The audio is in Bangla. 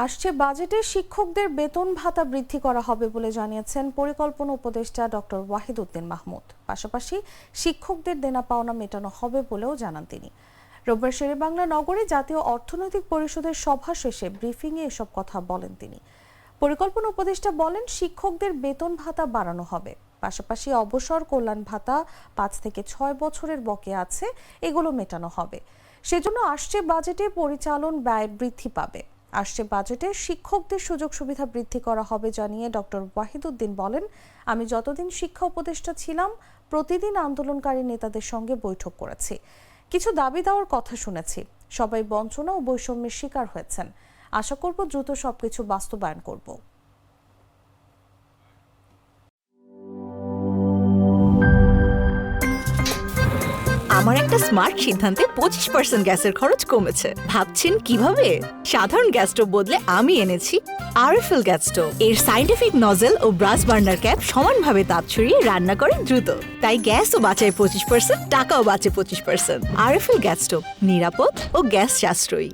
আসছে বাজেটে শিক্ষকদের বেতন ভাতা বৃদ্ধি করা হবে বলে জানিয়েছেন পরিকল্পনা উপদেষ্টা ডক্টর ওয়াহিদউদ্দিন মাহমুদ। পাশাপাশি শিক্ষকদের দেনা পাওনা মেটানো হবে বলেও জানান তিনি। রোববার শেরেবাংলা নগরে জাতীয় অর্থনৈতিক পরিষদের সভা শেষে ব্রিফিংয়ে এসব কথা বলেন তিনি। পরিকল্পনা উপদেষ্টা বলেন, শিক্ষকদের বেতন ভাতা বাড়ানো হবে, পাশাপাশি অবসর কল্যাণ ভাতা 5 থেকে 6 বছরের বকেয়া আছে, এগুলো মেটানো হবে। সেজন্য আসছে বাজেটে পরিচালন ব্যয় বৃদ্ধি পাবে। আসছে বাজেটে শিক্ষকদের সুযোগ সুবিধা বৃদ্ধি করা হবে জানিয়ে ডক্টর ওয়াহিদউদ্দিন বলেন, আমি যতদিন শিক্ষা উপদেষ্টা ছিলাম প্রতিদিন আন্দোলনকারী নেতাদের সঙ্গে বৈঠক করেছি, কিছু দাবি দেওয়ার কথা শুনেছি, সবাই বঞ্চনা ও বৈষম্যের শিকার হয়েছেন। আশা করব দ্রুত সবকিছু বাস্তবায়ন করব। আমার একটা স্মার্ট সিদ্ধান্তে 25% গ্যাসের খরচ কমেছে। ভাবছেন কিভাবে? সাধারণ গ্যাস স্টোভ বদলে আমি এনেছি আরএফএল গ্যাস স্টোভ। এর সাইন্টিফিক নজল ও ব্রাস বার্নার ক্যাপ সমানভাবে তাপ ছড়িয়ে রান্না করে দ্রুত, তাই গ্যাসও বাঁচায় 25%, টাকাও বাঁচে 25%। আরএফএল গ্যাস স্টোভ নিরাপদ ও গ্যাস সাশ্রয়ী।